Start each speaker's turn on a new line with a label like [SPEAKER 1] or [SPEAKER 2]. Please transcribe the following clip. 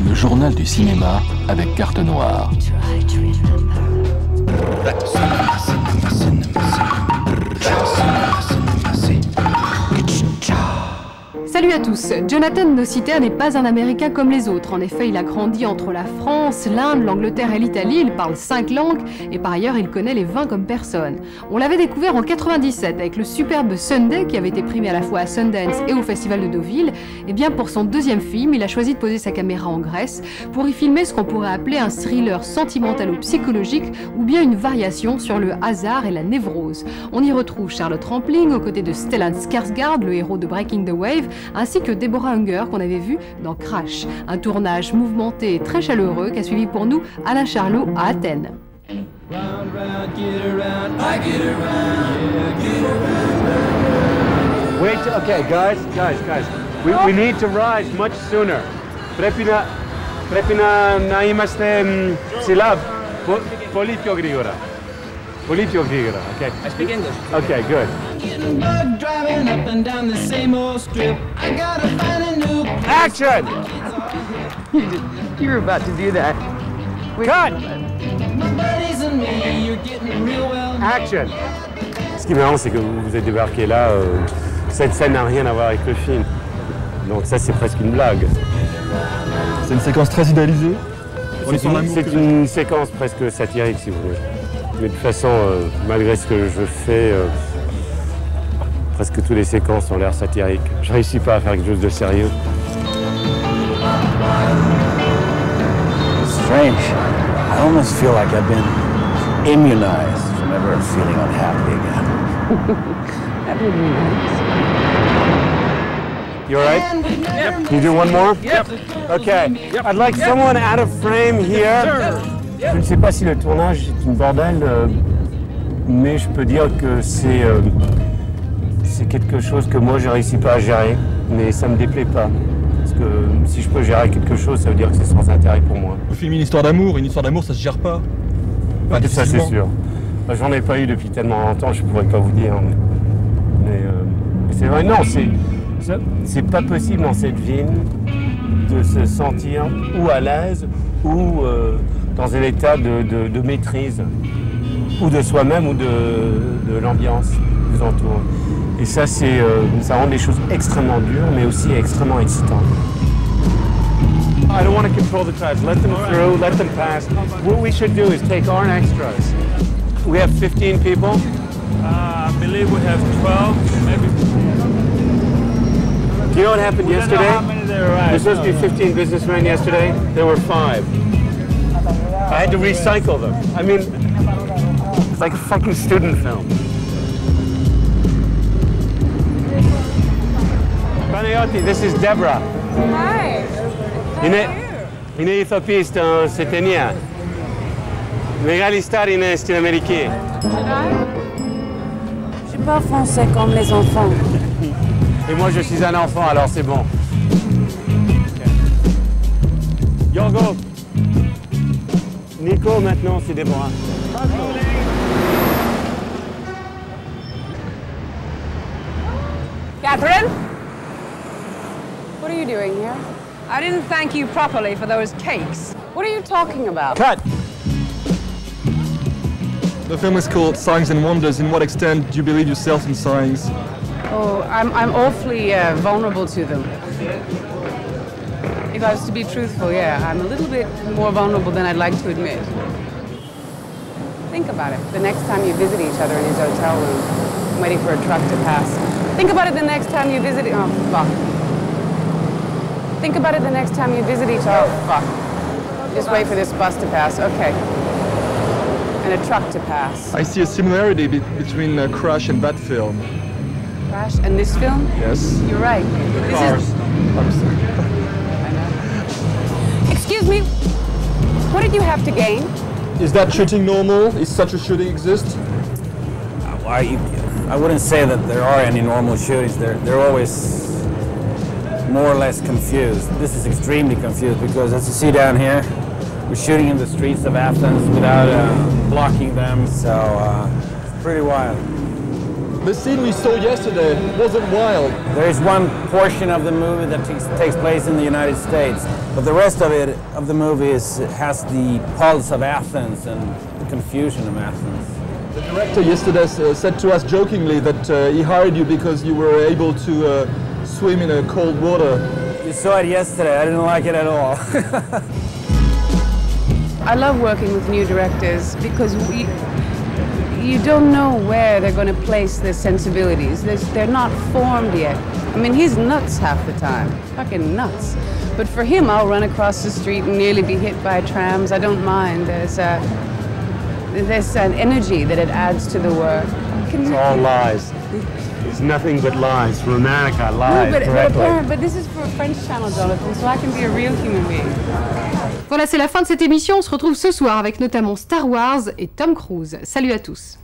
[SPEAKER 1] Le journal du cinéma avec Carte Noire.
[SPEAKER 2] Salut à tous. Jonathan Nociter n'est pas un Américain comme les autres. En effet, il a grandi entre la France, l'Inde, l'Angleterre et l'Italie. Il parle 5 langues et par ailleurs, il connaît les vins comme personne. On l'avait découvert en 97 avec le superbe Sunday qui avait été primé à la fois à Sundance et au Festival de Deauville. Et bien pour son deuxième film, il a choisi de poser sa caméra en Grèce pour y filmer ce qu'on pourrait appeler un thriller sentimentalo-psychologique ou bien une variation sur le hasard et la névrose. On y retrouve Charlotte Rampling aux côtés de Stellan Skarsgård, le héros de Breaking the Wave, ainsi que Deborah Unger qu'on avait vu dans Crash. Un tournage mouvementé et très chaleureux qu'a suivi pour nous Alain Charlot à Athènes.
[SPEAKER 3] Wait, okay, guys. We need to rise much sooner. Πρέπει να είμαστε ψηλά, πολύ πιο γρήγορα. Πολύ πιο γρήγορα, okay.
[SPEAKER 4] I speak English.
[SPEAKER 3] Okay, good.
[SPEAKER 5] Driving up and down the same old strip. I gotta find a new
[SPEAKER 3] Action!
[SPEAKER 6] You were about to do that.
[SPEAKER 3] Cut!
[SPEAKER 5] My buddies and me, you're getting real well.
[SPEAKER 3] Action! Ce qui est marrant, c'est que vous êtes débarqué là, cette scène n'a rien à voir avec le film. Donc ça, c'est presque une blague.
[SPEAKER 7] C'est une séquence très idéalisée.
[SPEAKER 3] C'est une séquence presque satirique, si vous voulez. Mais de toute façon, malgré ce que je fais, presque toutes les séquences ont l'air satiriques. Je réussis pas à faire quelque chose de sérieux.
[SPEAKER 8] Strange. I almost feel like I've been immunized from ever feeling unhappy again.
[SPEAKER 6] That would be nice.
[SPEAKER 3] You all right?
[SPEAKER 4] Yep.
[SPEAKER 3] You do one more?
[SPEAKER 4] Yep.
[SPEAKER 3] Okay.
[SPEAKER 4] Yep.
[SPEAKER 3] I'd like someone out of frame here. Je ne sais pas si le tournage est une bordel, mais je peux dire que c'est quelque chose que moi je ne réussis pas à gérer, mais ça ne me déplaît pas. Parce que si je peux gérer quelque chose, ça veut dire que c'est sans intérêt pour moi.
[SPEAKER 7] On filme une histoire d'amour ça se gère pas.
[SPEAKER 3] Ça c'est sûr. J'en ai pas eu depuis tellement longtemps, je pourrais pas vous dire. Mais c'est vrai, non, c'est pas possible dans cette ville de se sentir ou à l'aise ou dans un état de maîtrise, ou de soi-même ou de l'ambiance qui vous entoure. Et ça, ça rend les choses extrêmement dures, mais aussi extrêmement excitantes. I don't want to control the crowds. Let them through, let them pass. What we should do is take our extras. We have 15 people.
[SPEAKER 9] I believe we have 12, maybe.
[SPEAKER 3] Do you know what happened yesterday?
[SPEAKER 9] Don't know how many there arrived.
[SPEAKER 3] There's supposed to be 15 businessmen yesterday. There were 5. I had to recycle them. I mean, it's like a fucking student film. Panayotti, this is Deborah.
[SPEAKER 6] Hi.
[SPEAKER 3] Είναι ηθοποιή σε ταινία. Μεγάλη στάρ είναι στην Αμερική.
[SPEAKER 6] Je suis pas français comme les enfants.
[SPEAKER 3] Et moi, je suis un enfant, alors c'est bon. Yorgo. Nico, maintenant, c'est Déborah.
[SPEAKER 10] Catherine?
[SPEAKER 6] What are you doing here?
[SPEAKER 10] I didn't thank you properly for those cakes.
[SPEAKER 6] What are you talking about?
[SPEAKER 3] Cut!
[SPEAKER 7] The film is called Signs and Wonders. In what extent do you believe yourself in signs?
[SPEAKER 6] Oh, I'm awfully vulnerable to them. If I was to be truthful, yeah, I'm a little bit more vulnerable than I'd like to admit. Think about it. The next time you visit each other in his hotel room, waiting for a truck to pass. Think about it the next time you visit... Oh, fuck. Think about it the next time you visit each other. Oh, fuck. Just wait for this bus to pass. Okay. And a truck to pass.
[SPEAKER 7] I see a similarity between Crash and that film.
[SPEAKER 6] Crash and this film?
[SPEAKER 7] Yes.
[SPEAKER 6] You're right.
[SPEAKER 7] The
[SPEAKER 6] This
[SPEAKER 7] cars.
[SPEAKER 6] is... I know. Excuse me. What did you have to gain?
[SPEAKER 7] Is that shooting normal? Is such a shooting exist?
[SPEAKER 8] I wouldn't say that there are any normal shootings. They're always more or less confused. This is extremely confused because, as you see down here, we're shooting in the streets of Athens without blocking them, so it's pretty wild.
[SPEAKER 7] The scene we saw yesterday wasn't wild.
[SPEAKER 8] There is one portion of the movie that takes place in the United States, but the rest of it, of the movie, has the pulse of Athens and the confusion of Athens.
[SPEAKER 7] The director yesterday said to us jokingly that he hired you because you were able to swim in cold water.
[SPEAKER 8] You saw it yesterday. I didn't like it at all.
[SPEAKER 6] I love working with new directors because you don't know where they're going to place their sensibilities. They're not formed yet. I mean, he's nuts half the time, fucking nuts. But for him, I'll run across the street and nearly be hit by trams. I don't mind. There's an energy that it adds to the work.
[SPEAKER 3] It's all lies. It's nothing but lies. Romantica lies.
[SPEAKER 6] No, but this is for a French channel, Jonathan, so I can be a real human being.
[SPEAKER 2] Voilà, c'est la fin de cette émission. On se retrouve ce soir avec notamment Star Wars et Tom Cruise. Salut à tous.